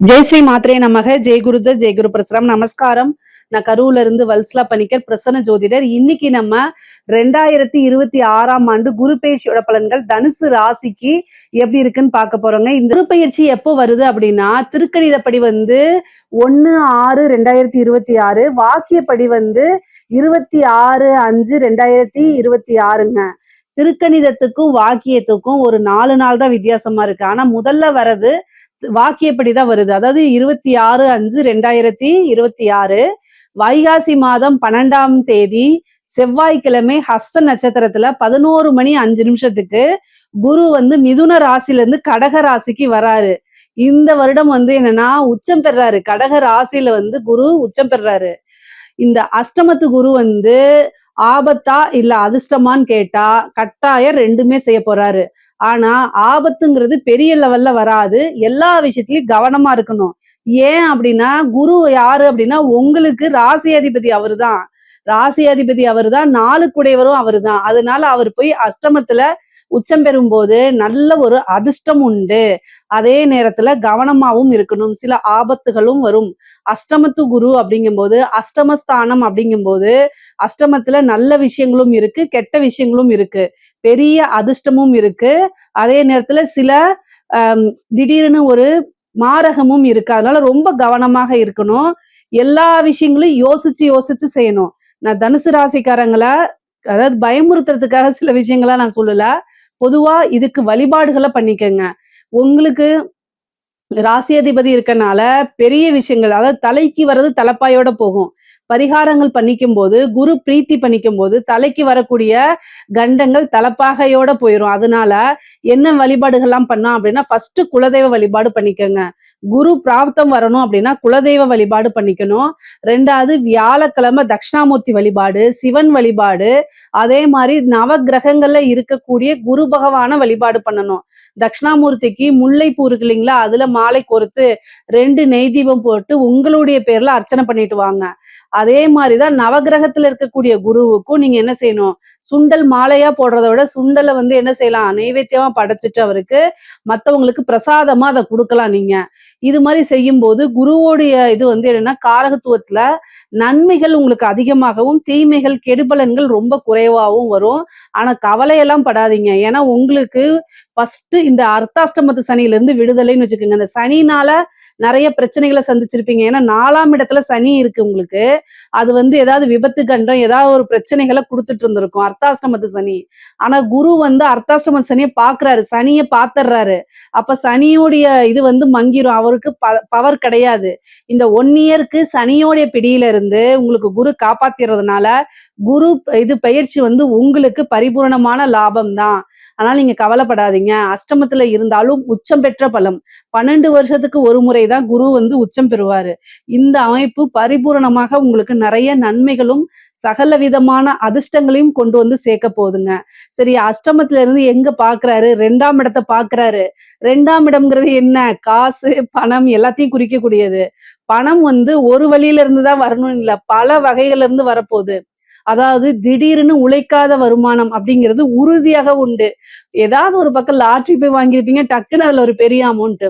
ஜெய் ஸ்ரீ மாத்ரே நமக. ஜெய் குருதர், ஜெய் குரு பிரசரம். நமஸ்காரம். நான் கரூர்ல இருந்து வல்சலா பணிக்கர், பிரசன்ன ஜோதிடர். இன்னைக்கு நம்ம 2026ஆம் ஆண்டு குரு பயிற்சியோட பலன்கள் தனுசு ராசிக்கு எப்படி இருக்குன்னு பார்க்க போறோங்க. இந்த குரு பயிற்சி எப்போ வருது அப்படின்னா, திருக்கணிதப்படி 1/6/2026, வாக்கியப்படி 26/5/2026ங்க. திருக்கணிதத்துக்கும் வாக்கியத்துக்கும் ஒரு 4 நாள் தான் வித்தியாசமா இருக்கு. ஆனா முதல்ல வர்றது வாக்கியப்படிதான் வருது. அதாவது 26/5/2026 வைகாசி மாதம் 12ஆம் தேதி செவ்வாய்க்கிழமை ஹஸ்த நட்சத்திரத்துல 11:05 குரு மிதுன ராசில இருந்து கடக ராசிக்கு வராரு. இந்த வருடம் என்னன்னா உச்சம் பெறாரு. கடக ராசியில குரு உச்சம் பெறாரு. இந்த அஷ்டமத்து குரு ஆபத்தா இல்ல அதிர்ஷ்டமான்னு கேட்டா கட்டாயம் ரெண்டுமே செய்ய போறாரு. ஆனா ஆபத்துங்கிறது பெரிய லெவல்ல வராது. எல்லா விஷயத்திலயும் கவனமா இருக்கணும். ஏன் அப்படின்னா குரு யாரு அப்படின்னா உங்களுக்கு ராசி அதிபதி அவருதான். ராசி அதிபதி அவருதான், 4 குடையவரும் அவருதான். அதனால அவர் போய் அஷ்டமத்துல உச்சம் பெறும் போது நல்ல ஒரு அதிர்ஷ்டம் உண்டு. அதே நேரத்துல கவனமாவும் இருக்கணும். சில ஆபத்துகளும் வரும். அஷ்டமத்து குரு அப்படிங்கும்போது, அஷ்டமஸ்தானம் அப்படிங்கும்போது அஷ்டமத்துல நல்ல விஷயங்களும் இருக்கு, கெட்ட விஷயங்களும் இருக்கு. பெரிய அதிர்ஷ்டமும் இருக்கு. அதே நேரத்துல சில திடீர்னு ஒரு மாரகமும் இருக்கு. அதனால ரொம்ப கவனமாக இருக்கணும். எல்லா விஷயங்களையும் யோசிச்சு யோசிச்சு செய்யணும். நான் தனுசு ராசிக்காரங்களை அதாவது பயமுறுத்துறதுக்காக சில விஷயங்களா நான் சொல்லல. பொதுவா இதுக்கு வழிபாடுகளை பண்ணிக்கங்க. உங்களுக்கு ராசி அதிபதி இருக்கனால பெரிய விஷயங்கள், அதாவது தலைக்கு வர்றது தலைப்பாயோட போகும். பரிகாரங்கள் பண்ணிக்கும் போது, குரு பிரீத்தி பண்ணிக்கும் போது தலைக்கு வரக்கூடிய கண்டங்கள் தலப்பாகையோட போயிடும். அதனால என்ன வழிபாடுகள்லாம் பண்ணா அப்படின்னா, ஃபர்ஸ்ட் குலதெய்வ வழிபாடு பண்ணிக்கோங்க. குரு பிராப்தம் வரணும் அப்படின்னா குலதெய்வ வழிபாடு பண்ணிக்கணும். 2வது வியாழக்கிழமை தட்சிணாமூர்த்தி வழிபாடு, சிவன் வழிபாடு, அதே மாதிரி நவ கிரகங்கள்ல இருக்கக்கூடிய குரு பகவான வழிபாடு பண்ணணும். தட்சிணாமூர்த்திக்கு முல்லைப்பூ இருக்கு இல்லைங்களா, அதுல மாலை கோர்த்து 2 நெய் தீபம் போட்டு உங்களுடைய பேர்ல அர்ச்சனை பண்ணிட்டு வாங்க. அதே மாதிரிதான் நவகிரகத்துல இருக்கக்கூடிய குருவுக்கும் நீங்க என்ன செய்யணும், சுண்டல் மாலையா போடுறத விட சுண்டலை என்ன செய்யலாம், நைவேத்தியமா படைச்சிட்டு அவருக்கு மத்தவங்களுக்கு பிரசாதமா அதை கொடுக்கலாம். நீங்க இது மாதிரி செய்யும் போது குருவோடைய இது என்னன்னா காரகத்துவத்துல நன்மைகள் உங்களுக்கு அதிகமாகவும் தீமைகள் கெடுபலன்கள் ரொம்ப குறைவாகவும் வரும். ஆனா கவலையெல்லாம் படாதீங்க. ஏன்னா உங்களுக்கு ஃபர்ஸ்ட் இந்த அர்த்தாஷ்டமத்து சனியில இருந்து விடுதலைன்னு வச்சுக்கோங்க. இந்த சனினால நிறைய பிரச்சனைகளை சந்திச்சிருப்பீங்க. ஏன்னா 4ஆம் இடத்துல சனி இருக்கு உங்களுக்கு. அது ஏதாவது விபத்து கண்டம், ஏதாவது ஒரு பிரச்சனைகளை கொடுத்துட்டு இருந்திருக்கும் அர்த்தாஷ்டமத்து சனி. ஆனா குரு அர்த்தாஷ்டமத்து சனியை பாக்குறாரு, சனியை பாத்துறாரு. அப்ப சனியோடைய இது மங்கிரும். அவருக்கு பவர் கிடையாது. இந்த 1 இயருக்கு சனியோடைய பிடியில இருந்து உங்களுக்கு குரு காப்பாத்திறதுனால குரு இது பயிற்சி உங்களுக்கு பரிபூரணமான லாபம் தான். அதனால நீங்க கவலைப்படாதீங்க. அஷ்டமத்துல இருந்தாலும் உச்சம் பெற்ற பலம். 12 வருஷத்துக்கு ஒரு முறைதான் குரு உச்சம் பெறுவாரு. இந்த அமைப்பு பரிபூரணமாக உங்களுக்கு நிறைய நன்மைகளும் சகல விதமான அதிர்ஷ்டங்களையும் கொண்டு சேர்க்க போகுதுங்க. சரி, அஷ்டமத்துல இருந்து எங்க பாக்குறாரு, 2ஆம் இடத்தை பாக்குறாரு. 2ஆம் இடம்ங்கிறது என்ன, காசு பணம் எல்லாத்தையும் குறிக்கக்கூடியது. பணம் ஒரு வழியில இருந்துதான் வரணும் இல்ல, பல வகைகள்ல இருந்து வரப்போகுது. அதாவது திடீர்னு உழைக்காத வருமானம் அப்படிங்கிறது உறுதியாக உண்டு. ஏதாவது ஒரு பக்கம் லாட்டரி போய் வாங்கியிருப்பீங்க, டக்குன்னு அதுல ஒரு பெரிய அமௌண்ட்.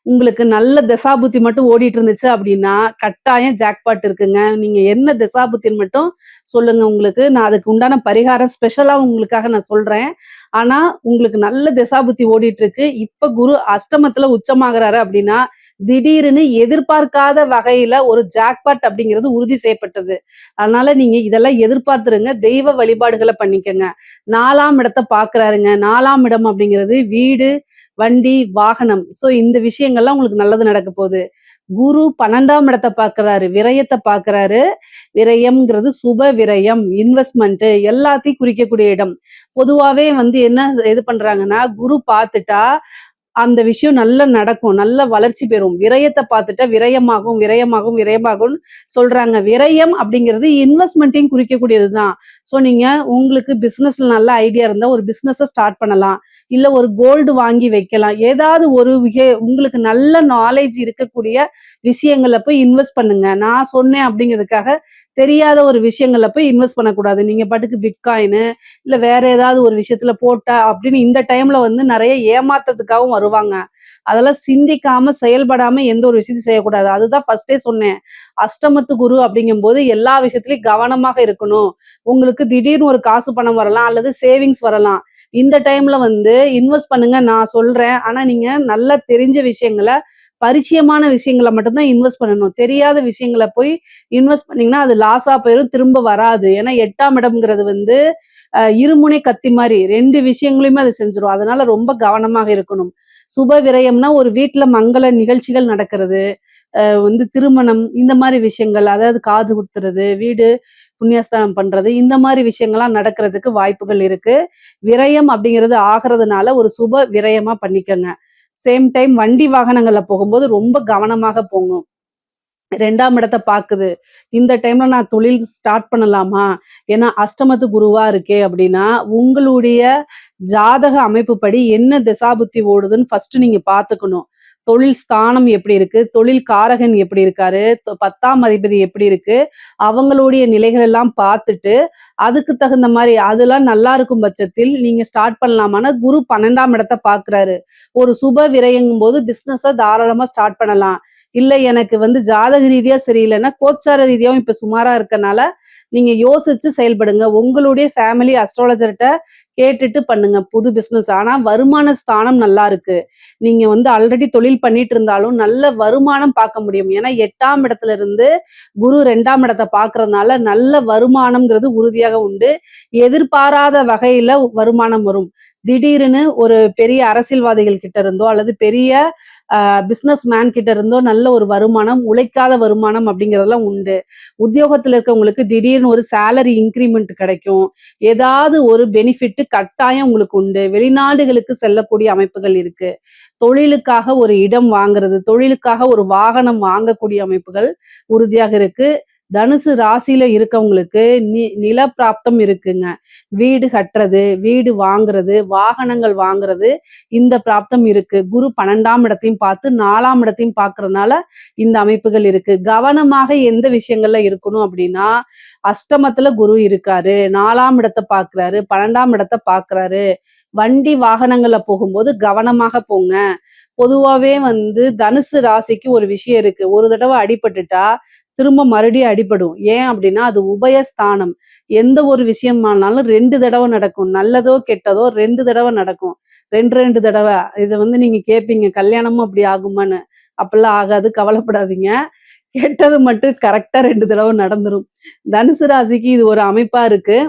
உங்களுக்கு நல்ல தசாபுத்தி மட்டும் ஓடிட்டு இருந்துச்சு அப்படின்னா கட்டாயம் ஜாக்பாட் இருக்குங்க. நீங்க என்ன தசாபுத்தின்னு மட்டும் சொல்லுங்க. உங்களுக்கு நான் அதுக்கு உண்டான பரிகாரம் ஸ்பெஷலா உங்களுக்காக நான் சொல்றேன். ஆனா உங்களுக்கு நல்ல தசாபுத்தி ஓடிட்டு இருக்கு. இப்ப குரு அஷ்டமத்துல உச்சமாகறாரு அப்படின்னா திடீர்னு எதிர்பார்க்காத வகையில ஒரு ஜாக்பாட் அப்படிங்கிறது உறுதி செய்யப்பட்டது. அதனால நீங்க இதெல்லாம் எதிர்பார்த்துருங்க. தெய்வ வழிபாடுகளை பண்ணிக்கங்க. 4ஆம் இடத்தை பாக்குறாருங்க. 4ஆம் இடம் அப்படிங்கிறது வீடு, வண்டி, வாகனம். சோ இந்த விஷயங்கள்லாம் உங்களுக்கு நல்லது நடக்க போகுது. குரு 12ஆம் இடத்தை பாக்குறாரு, விரயத்தை பாக்குறாரு. விரயம்ங்கிறது சுப விரயம், இன்வெஸ்ட்மெண்ட் எல்லாத்தையும் குறிக்கக்கூடிய இடம். பொதுவாவே என்ன இது பண்றாங்கன்னா, குரு பார்த்துட்டா அந்த விஷயம் நல்லா நடக்கும், நல்ல வளர்ச்சி பெறும். விரயத்தை பார்த்துட்டா விரயமாகும் விரயமாகும் விரயமாகும் சொல்றாங்க. விரயம் அப்படிங்கிறது இன்வெஸ்ட்மெண்ட்டையும் குறிக்கக்கூடியதுதான். சோ நீங்க உங்களுக்கு பிசினஸ்ல நல்ல ஐடியா இருந்தா ஒரு பிசினஸ் ஸ்டார்ட் பண்ணலாம். இல்ல ஒரு கோல்டு வாங்கி வைக்கலாம். ஏதாவது ஒரு உங்களுக்கு நல்ல நாலேஜ் இருக்கக்கூடிய விஷயங்கள்ல போய் இன்வெஸ்ட் பண்ணுங்க. நான் சொன்னேன் அப்படிங்கிறதுக்காக தெரியாத ஒரு விஷயங்கள்ல போய் இன்வெஸ்ட் பண்ணக்கூடாது. நீங்க பாட்டுக்கு பிட்காயின் இல்ல வேற ஏதாவது ஒரு விஷயத்துல போட்டா அப்படின்னு இந்த டைம்ல நிறைய ஏமாத்தத்துக்காகவும் வருவாங்க. அதெல்லாம் சிந்திக்காம செயல்படாம எந்த ஒரு விஷயத்தையும் செய்யக்கூடாது. அதுதான் ஃபர்ஸ்டே சொன்னேன். அஷ்டமத்து குரு அப்படிங்கும்போது எல்லா விஷயத்திலயும் கவனமாக இருக்கணும். உங்களுக்கு திடீர்னு ஒரு காசு பணம் வரலாம் அல்லது சேவிங்ஸ் வரலாம். இந்த டைம்ல வந்து இன்வெஸ்ட் பண்ணுங்க நான் சொல்றேன். ஆனா நீங்க நல்லா தெரிஞ்ச விஷயங்கள, பரிச்சயமான விஷயங்கள மட்டும் தான் இன்வெஸ்ட் பண்ணணும். தெரியாத விஷயங்கள போய் இன்வெஸ்ட் பண்ணீங்கன்னா, அது லாஸா போயிரும். திரும்ப வராது. ஏன்னா 8ஆம் இடம்ங்கிறது வந்து இருமுனை கத்தி மாரி 2 விஷயங்களையுமே அது செஞ்சுரும். அதனால ரொம்ப கவனமாக இருக்கணும். சுப விரயம்னா ஒரு வீட்ல மங்கள நிகழ்ச்சிகள் நடக்கிறது. வந்து திருமணம் இந்த மாரி விஷயங்கள், அதாவது காது குத்துறது, வீடு புண்ணியஸ்தானம் பண்றது, இந்த மாரி விஷயங்கள்லாம் நடக்கிறதுக்கு வாய்ப்புகள் இருக்கு. விரயம் அப்படிங்கிறது ஆகுறதுனால ஒரு சுப விரயமா பண்ணிக்கங்க. சேம் டைம் வண்டி வாகனங்கள்ல போகும்போது ரொம்ப கவனமாக போங்க. 2ஆம் இடத்த பாக்குது. இந்த டைம்ல நான் தொழில் ஸ்டார்ட் பண்ணலாமா? ஏன்னா அஷ்டமத்து குருவா இருக்கே அப்படின்னா, உங்களுடைய ஜாதக அமைப்புப்படி என்ன திசாபுத்தி ஓடுதுன்னு ஃபர்ஸ்ட் நீங்க பாத்துக்கணும். தொழில் ஸ்தானம் எப்படி இருக்கு? தொழில் காரகன் எப்படி இருக்காரு? 10ஆம் அதிபதி எப்படி இருக்கு? அவங்களுடைய நிலைகள் எல்லாம் பார்த்துட்டு, அதுக்கு தகுந்த மாரி அதெல்லாம் நல்லா இருக்கும் பட்சத்தில் நீங்க ஸ்டார்ட் பண்ணலாமான்னா, குரு 12ஆம் இடத்த பார்க்குறாரு. ஒரு சுப விரயங்கும்போது பிசினஸ தாராளமா ஸ்டார்ட் பண்ணலாம். இல்ல எனக்கு வந்து ஜாதக ரீதியா சரியில்லன்னா, கோச்சார ரீதியாவும் இப்ப சுமாரா இருக்கனால, நீங்க யோசிச்சு செயல்படுங்க. உங்களுடைய ஃபேமிலி அஸ்ட்ராலஜர்ட்ட கேட்டுட்டு பண்ணுங்க புது பிசினஸ். ஆனா வருமான ஸ்தானம் நல்லா இருக்கு. நீங்க வந்து ஆல்ரெடி தொழில் பண்ணிட்டு இருந்தாலும் நல்ல வருமானம் பார்க்க முடியும். ஏன்னா 8ஆம் இடத்துல இருந்து குரு 2ஆம் இடத்த பார்க்கறதுனால நல்ல வருமானம்ங்கிறது உறுதியாக உண்டு. எதிர்பாராத வகையில வருமானம் வரும். திடீர்னு ஒரு பெரிய அரசியல்வாதிகள் கிட்ட இருந்தோ அல்லது பெரிய பிசினஸ் மேன் கிட்ட இருந்தோ நல்ல ஒரு வருமானம், உழைக்காத வருமானம் அப்படிங்கிறதெல்லாம் உண்டு. உத்தியோகத்துல இருக்கவங்களுக்கு திடீர்னு ஒரு சேலரி இன்கிரிமெண்ட் கிடைக்கும். ஏதாவது ஒரு பெனிஃபிட் கட்டாயம் உங்களுக்கு உண்டு. வெளிநாடுகளுக்கு செல்லக்கூடிய அமைப்புகள் இருக்கு. தொழிலுக்காக ஒரு இடம் வாங்குறது, தொழிலுக்காக ஒரு வாகனம் வாங்கக்கூடிய அமைப்புகள் உறுதியாக இருக்கு. தனுசு ராசியில இருக்கவங்களுக்கு நிலப்பிராப்தம் இருக்குங்க. வீடு கட்டுறது, வீடு வாங்குறது, வாகனங்கள் வாங்குறது, இந்த பிராப்தம் இருக்கு. குரு 12ஆம் இடத்தையும் பார்த்து 4ஆம் இடத்தையும் பார்க்கறதுனால இந்த அமைப்புகள் இருக்கு. கவனமாக எந்த விஷயங்கள்ல இருக்கணும் அப்படின்னா, அஷ்டமத்துல குரு இருக்காரு, 4ஆம் இடத்தை பார்க்கிறாரு, 12ஆம் இடத்தை பார்க்கிறாரு. வண்டி வாகனங்கள்ல போகும்போது கவனமாக போங்க. பொதுவாவே வந்து தனுசு ராசிக்கு ஒரு விஷயம் இருக்கு. ஒரு தடவை அடிபட்டுட்டா திரும்ப மறுபடியும் அடிபடும். ஏன் அப்படின்னா அது உபயஸ்தானம். எந்த ஒரு விஷயமானாலும் 2 தடவை நடக்கும். நல்லதோ கெட்டதோ 2 தடவை நடக்கும். 2 தடவை. இத வந்து நீங்க கேட்பீங்க கல்யாணமும் அப்படி ஆகுமான்னு. அப்படிலாம் ஆகாது, கவலைப்படாதீங்க. கெட்டது மட்டும் கரெக்டா 2 தடவை நடந்துரும். தனுசு ராசிக்கு இது ஒரு அமைப்பா இருக்கு.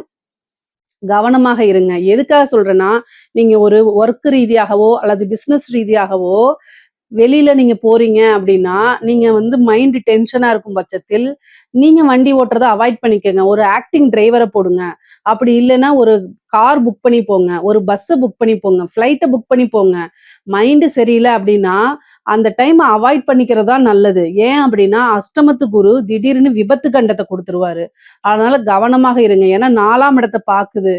கவனமாக இருங்க. எதுக்காக சொல்றேன்னா, நீங்க ஒரு ஒர்க் ரீதியாகவோ அல்லது பிசினஸ் ரீதியாகவோ வெளியில நீங்க போறீங்க அப்படின்னா, நீங்க வந்து மைண்ட் டென்ஷனா இருக்கும் பட்சத்தில், நீங்க வண்டி ஓட்டுறத அவாய்ட் பண்ணிக்கங்க. ஒரு ஆக்டிங் டிரைவர போடுங்க. அப்படி இல்லன்னா ஒரு கார் புக் பண்ணி போங்க. ஒரு பஸ்ஸ புக் பண்ணி போங்க. ஃப்ளைட்ட புக் பண்ணி போங்க. மைண்ட் சரியில்ல அப்படின்னா, அந்த டைம அவாய்ட் பண்ணிக்கிறது தான் நல்லது. ஏன் அப்படின்னா, அஷ்டமத்து குரு திடீர்னு விபத்து கண்டத்த குடுத்துருவாரு. அதனால கவனமாக இருங்க. ஏன்னா 4ஆம் இடத்த பாக்குது.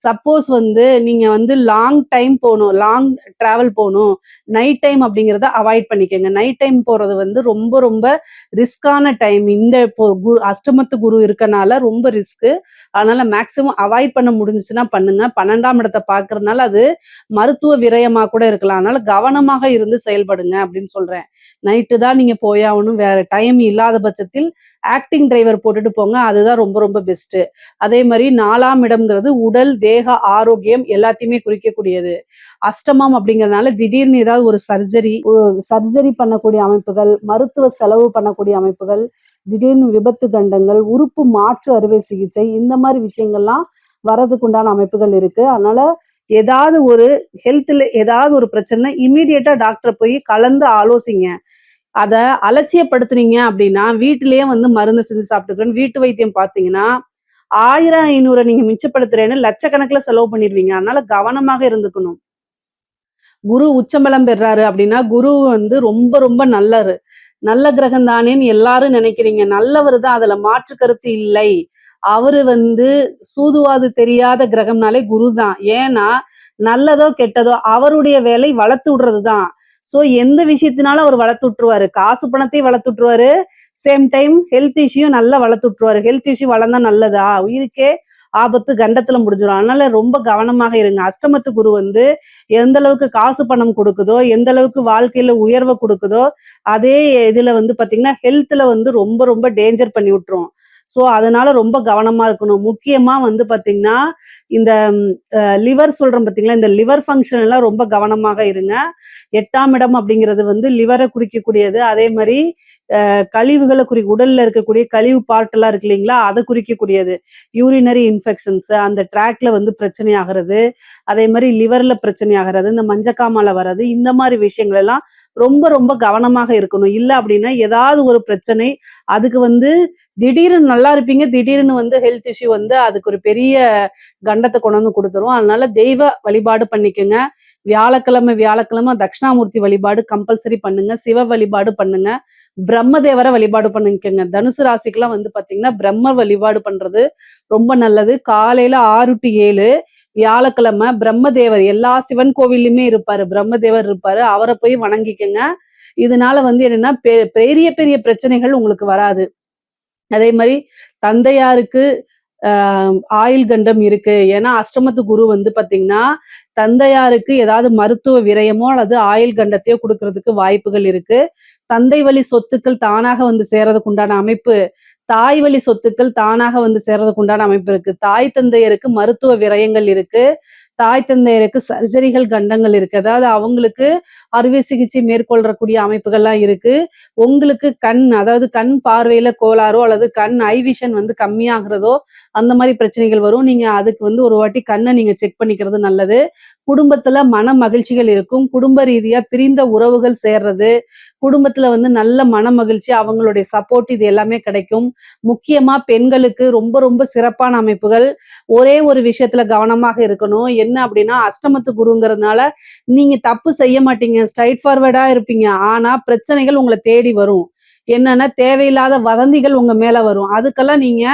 சப்போஸ் வந்து நீங்க வந்து லாங் டைம் போணும். லாங் டிராவல் போணும். நைட் டைம் அப்படிங்கிறத அவாய்ட் பண்ணிக்கங்க. நைட் டைம் போறது வந்து ரொம்ப ரொம்ப ரிஸ்கான டைம். இந்த இப்போ அஷ்டமத்து குரு இருக்கனால ரொம்ப ரிஸ்க்கு. அதனால மேக்ஸிமம் அவாய்ட் பண்ண முடிஞ்சுச்சுன்னா பண்ணுங்க. 12ஆம் இடத்த பார்க்கறதுனால அது மருத்துவ விரயமா கூட இருக்கலாம். அதனால கவனமாக இருந்து செயல்படுங்க அப்படின்னு சொல்றேன். நைட்டு தான் நீங்க போயாகணும். வேற டைம் இல்லாத பட்சத்தில் ஆக்டிங் டிரைவர் போட்டுட்டு போங்க. அதுதான் ரொம்ப ரொம்ப பெஸ்ட்டு. அதே மாரி 4ஆம் இடம்ங்கிறது உடல், தேக ஆரோக்கியம் எல்லாத்தையுமே குறிக்கக்கூடியது. அஷ்டமம் அப்படிங்கிறதுனால திடீர்னு ஏதாவது ஒரு சர்ஜரி பண்ணக்கூடிய அமைப்புகள், மருத்துவ செலவு பண்ணக்கூடிய அமைப்புகள், திடீர்னு விபத்து கண்டங்கள், உறுப்பு மாற்று அறுவை சிகிச்சை இந்த மாரி விஷயங்கள்லாம் வரதுக்கு உண்டான அமைப்புகள் இருக்கு. அதனால ஏதாவது ஒரு ஹெல்த்ல ஏதாவது ஒரு பிரச்சனை இம்மீடியட்டா டாக்டர போய் கலந்து ஆலோசிங்க. அத அலட்சியப்படுத்துனீங்க அப்படின்னா, வீட்டிலேயே வந்து மருந்து செஞ்சு சாப்பிட்டுக்கிறேன்னு வீட்டு வைத்தியம் பார்த்தீங்கன்னா, 1000, 500 நீங்க மிச்சப்படுத்துறேன்னு லட்சக்கணக்குல செலவு பண்ணிருவீங்க. அதனால கவனமாக இருந்துக்கணும். குரு உச்சபலம் பெறாரு அப்படின்னா, குரு வந்து ரொம்ப ரொம்ப நல்லரு. நல்ல கிரகம் தானேன்னு எல்லாரும் நினைக்கிறீங்க. நல்லவரு தான். அதுல மாற்று கருத்து இல்லை. அவரு வந்து சூதுவாது தெரியாத கிரகம்னாலே குரு தான். ஏன்னா, நல்லதோ, கெட்டதோ அவருடைய வேலை வளர்த்து விடுறது தான். சோ எந்த விஷயத்தினாலும் அவர் வளர்த்து விட்டுருவாரு. காசு பணத்தையும் வளர்த்து விட்டுருவாரு. சேம் டைம் ஹெல்த் இஷ்யூ நல்லா வளர்த்து விட்டுருவாரு. ஹெல்த் இஷ்யூ வளர்ந்தா நல்லதா? உயிருக்கே ஆபத்து கண்டத்துல முடிஞ்சிடும். அதனால ரொம்ப கவனமாக இருங்க. அஷ்டமத்து குரு வந்து எந்த அளவுக்கு காசு பணம் கொடுக்குதோ, எந்த அளவுக்கு வாழ்க்கையில உயர்வை கொடுக்குதோ, அதே இதுல வந்து பாத்தீங்கன்னா ஹெல்த்ல வந்து ரொம்ப ரொம்ப டேஞ்சர் பண்ணி விட்டுரும். ஸோ அதனால ரொம்ப கவனமா இருக்கணும். முக்கியமா வந்து பாத்தீங்கன்னா இந்த லிவர் சொல்றோம் பாத்தீங்களா, இந்த லிவர் ஃபங்க்ஷன் எல்லாம் ரொம்ப கவனமாக இருங்க. 8ஆம் இடம் அப்படிங்கிறது வந்து லிவரை குறிக்கக்கூடியது. அதே மாதிரி கழிவுகளை உடல்ல இருக்கக்கூடிய கழிவு பார்ட்டெல்லாம் இருக்கு இல்லைங்களா, அதை குறிக்கக்கூடியது. யூரினரி இன்ஃபெக்ஷன்ஸ் அந்த ட்ராக்ல வந்து பிரச்சனை ஆகிறது, அதே மாதிரி லிவர்ல பிரச்சனை ஆகிறது, இந்த மஞ்சக்காமால வர்றது, இந்த மாதிரி விஷயங்கள் எல்லாம் ரொம்ப ரொம்ப கவனமாக இருக்கணும். இல்ல அப்படின்னா ஏதாவது ஒரு பிரச்சனை அதுக்கு வந்து திடீர்னு நல்லா இருப்பீங்க, திடீர்னு வந்து ஹெல்த் இஷ்யூ வந்து அதுக்கு ஒரு பெரிய கண்டத்தை கொண்டு வந்து கொடுத்துரும். அதனால தெய்வ வழிபாடு பண்ணிக்கங்க. வியாழக்கிழமை வியாழக்கிழமை தட்சிணாமூர்த்தி வழிபாடு கம்பல்சரி பண்ணுங்க. சிவ வழிபாடு பண்ணுங்க. பிரம்மதேவரை வழிபாடு பண்ணிக்கங்க. தனுசு ராசிக்கெல்லாம் வந்து பாத்தீங்கன்னா பிரம்ம வழிபாடு பண்றது ரொம்ப நல்லது. காலையில 6 to 7 வியாழக்கிழமை பிரம்மதேவர் எல்லா சிவன் கோவில்லையுமே இருப்பாரு. பிரம்மதேவர் இருப்பாரு. அவரை போய் வணங்கிக்கங்க. இதனால வந்து என்னன்னா பெரிய பெரிய பிரச்சனைகள் உங்களுக்கு வராது. அதே மாதிரி தந்தையாருக்கு ஆயுள் கண்டம் இருக்கு. ஏன்னா அஷ்டமத்து குரு வந்து பாத்தீங்கன்னா தந்தையாருக்கு ஏதாவது மருத்துவ விரயமோ அல்லது ஆயுள் கண்டத்தையோ கொடுக்கறதுக்கு வாய்ப்புகள் இருக்கு. தந்தை வழி சொத்துக்கள் தானாக வந்து சேர்றதுக்கு உண்டான அமைப்பு, தாய் வழி சொத்துக்கள் தானாக வந்து சேர்றதுக்கு உண்டான அமைப்பு இருக்கு. தாய் தந்தையருக்கு மருத்துவ விரயங்கள் இருக்கு. தாய் தந்தையருக்கு சர்ஜரிகள் கண்டங்கள் இருக்கு. அதாவது அவங்களுக்கு அறுவை சிகிச்சை மேற்கொள்ளக்கூடிய அமைப்புகள்லாம் இருக்கு. உங்களுக்கு அதாவது கண் பார்வையில கோளாறோ அல்லது கண் ஐ விஷன் வந்து கம்மியாகிறதோ அந்த மாதிரி பிரச்சனைகள் வரும். நீங்க அதுக்கு வந்து ஒரு வாட்டி கண்ணை நீங்க செக் பண்ணிக்கிறது நல்லது. குடும்பத்துல மன மகிழ்ச்சிகள் இருக்கும். குடும்ப ரீதியா பிரிந்த உறவுகள் சேர்றது, குடும்பத்துல வந்து நல்ல மன மகிழ்ச்சி, அவங்களுடைய சப்போர்ட் இது எல்லாமே கிடைக்கும். முக்கியமா பெண்களுக்கு ரொம்ப ரொம்ப சிறப்பான அமைப்புகள். ஒரே ஒரு விஷயத்துல கவனமாக இருக்கணும். என்ன அப்படின்னா அஷ்டமத்து குருங்கிறதுனால நீங்க தப்பு செய்ய மாட்டீங்க. ஸ்ட்ரைட் ஃபார்வர்டா இருப்பீங்க. ஆனா பிரச்சனைகள் உங்களை தேடி வரும். என்னன்னா தேவையில்லாத வதந்திகள் உங்க மேல வரும். அதுக்கெல்லாம் நீங்க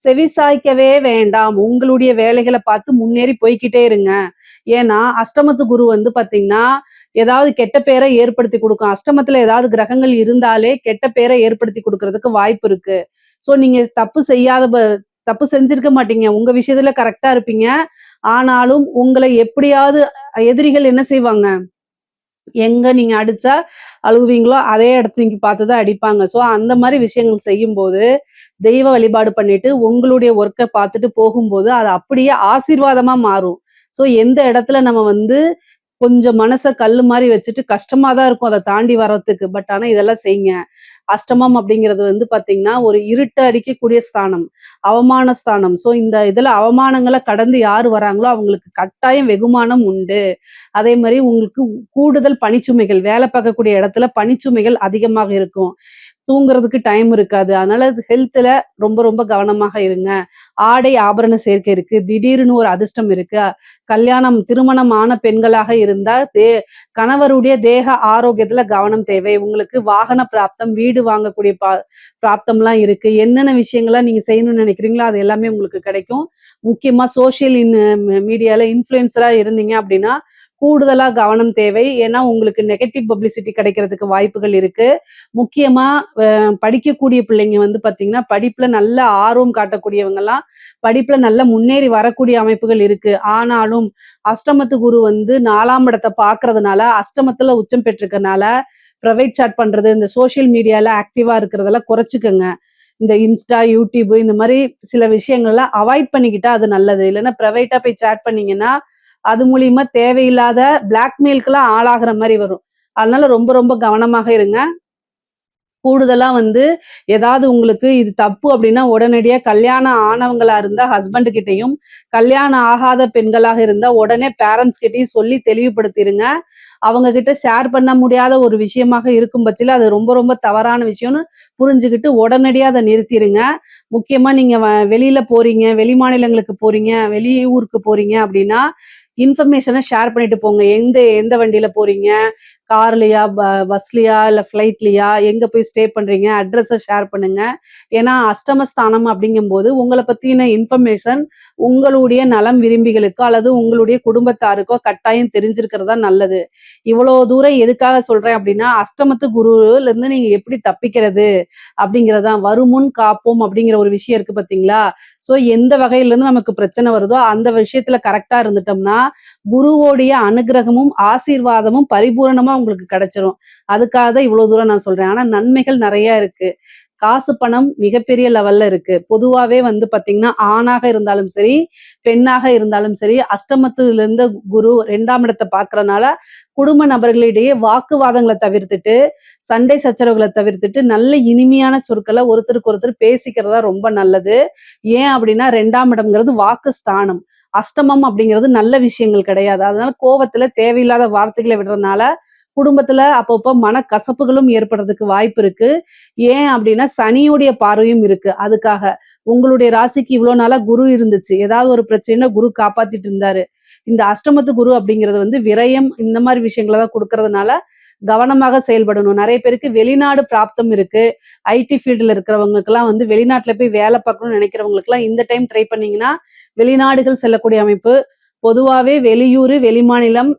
செவிசாய்க்கவே வேண்டாம். உங்களுடைய வேலைகளை பார்த்து முன்னேறி போய்க்கிட்டே இருங்க. ஏன்னா அஷ்டமத்து குரு வந்து பாத்தீங்கன்னா ஏதாவது கெட்ட பேரை ஏற்படுத்தி கொடுக்கும். அஷ்டமத்துல ஏதாவது கிரகங்கள் இருந்தாலே கெட்ட பேரை ஏற்படுத்தி கொடுக்கறதுக்கு வாய்ப்பு இருக்கு. சோ நீங்க தப்பு செஞ்சிருக்க மாட்டீங்க. உங்க விஷயத்துல கரெக்டா இருப்பீங்க. ஆனாலும் உங்களை எப்படியாவது எதிரிகள் என்ன செய்வாங்க, எங்க நீங்க அடிச்சா அழுவீங்களோ அதே இடத்துக்கு பார்த்துதான் அடிப்பாங்க. சோ அந்த மாதிரி விஷயங்கள் செய்யும் போது தெய்வ வழிபாடு பண்ணிட்டு உங்களுடைய ஒர்க்கை பார்த்துட்டு போகும்போது அது அப்படியே ஆசீர்வாதமா மாறும். சோ எந்த இடத்துல நம்ம வந்து கொஞ்சம் மனச கல்லு மாதிரி வச்சுட்டு கஷ்டமா தான் இருக்கும் அதை தாண்டி வர்றதுக்கு. பட் ஆனா இதெல்லாம் செய்யுங்க. அஷ்டமம் அப்படிங்கிறது வந்து பாத்தீங்கன்னா ஒரு இருட்டு அடிக்கக்கூடிய ஸ்தானம், அவமான ஸ்தானம். சோ இந்த இதுல அவமானங்களை கடந்து யாரு வராங்களோ அவங்களுக்கு கட்டாயம் வெகுமானம் உண்டு. அதே மாதிரி உங்களுக்கு கூடுதல் பணிச்சுமைகள், வேலை பார்க்கக்கூடிய இடத்துல பணிச்சுமைகள் அதிகமாக இருக்கும். தூங்குறதுக்கு டைம் இருக்காது. அதனால ஹெல்த்ல ரொம்ப ரொம்ப கவனமாக இருங்க. ஆடை ஆபரண சேர்க்கை இருக்கு. திடீர்னு ஒரு அதிர்ஷ்டம் இருக்கு. திருமணம் ஆன பெண்களாக இருந்தா கணவருடைய தேக ஆரோக்கியத்துல கவனம் தேவை. உங்களுக்கு வாகன பிராப்தம், வீடு வாங்கக்கூடிய பிராப்தம்லாம் இருக்கு. என்னென்ன விஷயங்கள்லாம் நீங்க செய்யணும்னு நினைக்கிறீங்களோ அது எல்லாமே உங்களுக்கு கிடைக்கும். முக்கியமா சோசியல் மீடியால இன்ஃப்ளூயன்சரா இருந்தீங்க அப்படின்னா கூடுதலா கவனம் தேவை. ஏன்னா உங்களுக்கு நெகட்டிவ் பப்ளிசிட்டி கிடைக்கிறதுக்கு வாய்ப்புகள் இருக்கு. முக்கியமா படிக்கக்கூடிய பிள்ளைங்க வந்து பாத்தீங்கன்னா படிப்புல நல்ல ஆர்வம் காட்டக்கூடியவங்க எல்லாம் படிப்புல நல்ல முன்னேறி வரக்கூடிய அமைப்புகள் இருக்கு. ஆனாலும் அஷ்டமத்து குரு வந்து 4ஆம் இடத்தை பாக்குறதுனால அஷ்டமத்துல உச்சம் பெற்றிருக்கனால பிரைவேட் சாட் பண்றது, இந்த சோசியல் மீடியால ஆக்டிவா இருக்கிறதெல்லாம் குறைச்சுக்கோங்க. இந்த இன்ஸ்டா, யூடியூப் இந்த மாதிரி சில விஷயங்கள்லாம் அவாய்ட் பண்ணிக்கிட்டா அது நல்லது. இல்லைன்னா பிரைவேட்டா போய் சாட் பண்ணீங்கன்னா அது மூலியமா தேவையில்லாத பிளாக்மெயிலுக்கெல்லாம் ஆளாகிற மாதிரி வரும். அதனால ரொம்ப ரொம்ப கவனமாக இருங்க. கூடுதலா வந்து ஏதாவது உங்களுக்கு இது தப்பு அப்படின்னா உடனடியா கல்யாணம் ஆனவங்களா இருந்தா ஹஸ்பண்ட் கிட்டயும், கல்யாணம் ஆகாத பெண்களாக இருந்தா உடனே பேரண்ட்ஸ் கிட்டயும் சொல்லி தெளிவுபடுத்திருங்க. அவங்க கிட்ட ஷேர் பண்ண முடியாத ஒரு விஷயமாக இருக்கும் பட்சத்துல அது ரொம்ப ரொம்ப தவறான விஷயம்னு புரிஞ்சுக்கிட்டு உடனடியா அதை நிறுத்திடுங்க. முக்கியமா நீங்க வெளியில போறீங்க, வெளி மாநிலங்களுக்கு போறீங்க, வெளியூருக்கு போறீங்க அப்படின்னா இன்ஃபர்மேஷனை ஷேர் பண்ணிட்டு போங்க. எந்த எந்த வண்டியில போறீங்க, கார்லயா, பஸ்லயா, இல்ல ஃப்ளைட்லயா, எங்க போய் ஸ்டே பண்றீங்க, அட்ரஸ ஷேர் பண்ணுங்க. ஏன்னா அஷ்டமஸ்தானம் அப்படிங்கும்போது உங்கள பத்தின இன்ஃபர்மேஷன் உங்களுடைய நலம் விரும்பிகளுக்கோ அல்லது உங்களுடைய குடும்பத்தாருக்கோ கட்டாயம் தெரிஞ்சிருக்கிறது தான் நல்லது. இவ்வளோ தூரம் எதுக்காக சொல்றேன் அப்படின்னா, அஷ்டமத்து குருல இருந்து நீங்க எப்படி தப்பிக்கிறது அப்படிங்கிறது தான். "வருமுன் காப்போம்" அப்படிங்கிற ஒரு விஷயம் இருக்கு பார்த்தீங்களா? ஸோ எந்த வகையிலேருந்து நமக்கு பிரச்சனை வருதோ அந்த விஷயத்துல கரெக்ட்டா இருந்துட்டோம்னா, குருவோடைய அனுக்கிரகமும், ஆசீர்வாதமும் பரிபூரணமா உங்களுக்கு கிடைச்சிரும். அதுக்காக தான் இவ்வளோ தூரம் நான் சொல்றேன். ஆனா நன்மைகள் நெறைய இருக்கு. காசு, பணம் மிகப்பெரிய லெவல்ல இருக்கு. பொதுவாவே வந்து பார்த்தீங்கன்னா, ஆணாக இருந்தாலும் சரி, பெண்ணாக இருந்தாலும் சரி, அஷ்டமத்துல இருந்த குரு 2ஆம் இடத்த பார்க்கறனால, குடும்ப நபர்களிடையே வாக்குவாதங்கள தவிர்த்துட்டு, சண்டை சச்சரவுகள தவிர்த்துட்டு, நல்ல இனிமையான சொற்கள ஒருத்தருக்கு ஒருத்தர் பேசிக்கிறது தான் ரொம்ப நல்லது. ஏன் அப்படின்னா 2ஆம் இடம்ங்கிறது வாக்கு ஸ்தானம். அஷ்டமம் அப்படிங்கிறது நல்ல விஷயங்கள் கிடையாது. அதனால கோவத்துல தேவையில்லாத வார்த்தைகள விடுறதுனால, குடும்பத்துல அப்பப்போ மனக்கசப்புகளும் ஏற்படுறதுக்கு வாய்ப்பு இருக்கு. ஏன் அப்படின்னா, சனியுடைய பார்வையும் இருக்கு. அதுக்காக. உங்களுடைய ராசிக்கு இவ்வளோ நாளா குரு இருந்துச்சு. ஏதாவது ஒரு பிரச்சனைன்னா குரு காப்பாத்திட்டு இருந்தாரு. இந்த அஷ்டமத்து குரு அப்படிங்கிறது வந்து விரயம் இந்த மாரி விஷயங்கள தான் குடுக்கறதுனால, கவனமாக செயல்படணும். நெறைய பேருக்கு வெளிநாடு பிராப்தம் இருக்கு. ஐடி ஃபீல்டுல இருக்கிறவங்களுக்கெல்லாம் வந்து வெளிநாட்டுல போய் வேலை பார்க்கணும்னு நெனைக்கிறவங்களுக்கெல்லாம் இந்த டைம் ட்ரை பண்ணீங்கன்னா, வெளிநாடுகள் செல்லக்கூடிய அமைப்பு. பொதுவாவே வெளியூரு, வெளிமாநிலம்,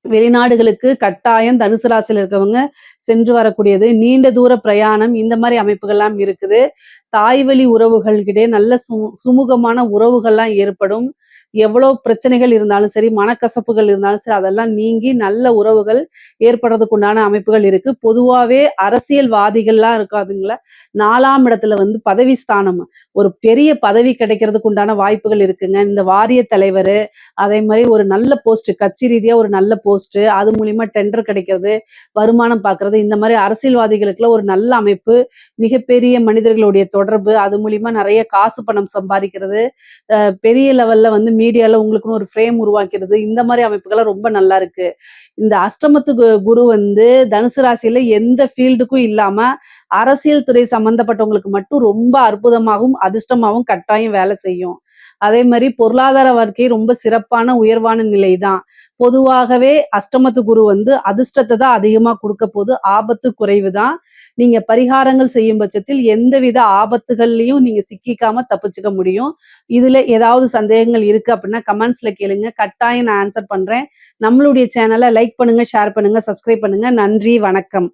வெளிநாடுகளுக்கு கட்டாயம் தனுசு ராசியில இருக்கவங்க சென்று வரக்கூடியது. நீண்ட தூர பிரயாணம் இந்த மாரி அமைப்புகள்லாம் இருக்குது. தாய் வழி உறவுகள்கிட்டயே நல்ல சுமூகமான உறவுகள்லாம் ஏற்படும். எவ்வளோ பிரச்சனைகள் இருந்தாலும் சரி, மனக்கசப்புகள் இருந்தாலும் சரி, அதெல்லாம் நீங்கி நல்ல உறவுகள் ஏற்படுறதுக்கு உண்டான அமைப்புகள் இருக்கு. பொதுவாவே அரசியல்வாதிகள்லாம் இருக்காதுங்கள, 4ஆம் இடத்துல வந்து பதவி ஸ்தானம். ஒரு பெரிய பதவி கிடைக்கிறதுக்கு உண்டான வாய்ப்புகள் இருக்குங்க. இந்த வாரிய தலைவரு, அதே மாரி ஒரு நல்ல போஸ்ட் கட்சி ரீதியா ஒரு நல்ல போஸ்ட், அது மூலியமா டெண்டர் கிடைக்கிறது, வருமானம் பார்க்கறது, இந்த மாரி அரசியல்வாதிகளுக்குலாம் ஒரு நல்ல அமைப்பு, மிகப்பெரிய மனிதர்களுடைய தொடர்பு, அது மூலியமா நெறைய காசு பணம் சம்பாதிக்கிறது, பெரிய லெவல்ல வந்து மீடியால உங்களுக்குன்னு ஒரு ஃப்ரேம் உருவாக்கிறது, இந்த மாரி அமைப்புகள்லாம் ரொம்ப நல்லா இருக்கு. இந்த அஷ்டமத்து குரு வந்து தனுசு ராசியில எந்த ஃபீல்டுக்கும் இல்லாம, அரசியல் துறை சம்மந்தப்பட்டவங்களுக்கு மட்டும் ரொம்ப அற்புதமாகவும், அதிர்ஷ்டமாவும் கட்டாயம் வேலை செய்யும். அதே மாரி பொருளாதார வாழ்க்கை ரொம்ப சிறப்பான, உயர்வான நிலை தான். பொதுவாகவே அஷ்டமத்து குரு வந்து அதிர்ஷ்டத்த தான் அதிகமா குடுக்க போது. ஆபத்து குறைவு தான். நீங்க பரிகாரங்கள் செய்யும் பட்சத்தில் எந்தவித ஆபத்துகள்லயும் நீங்க சிக்கிக்காம தப்பிச்சுக்க முடியும். இதுல ஏதாவது சந்தேகங்கள் இருக்கு அப்படின்னா கமெண்ட்ஸ்ல கேளுங்க. கட்டாயம் நான் ஆன்சர் பண்றேன். நம்மளுடைய சேனல லைக் பண்ணுங்க, ஷேர் பண்ணுங்க, சப்ஸ்கிரைப் பண்ணுங்க. நன்றி, வணக்கம்.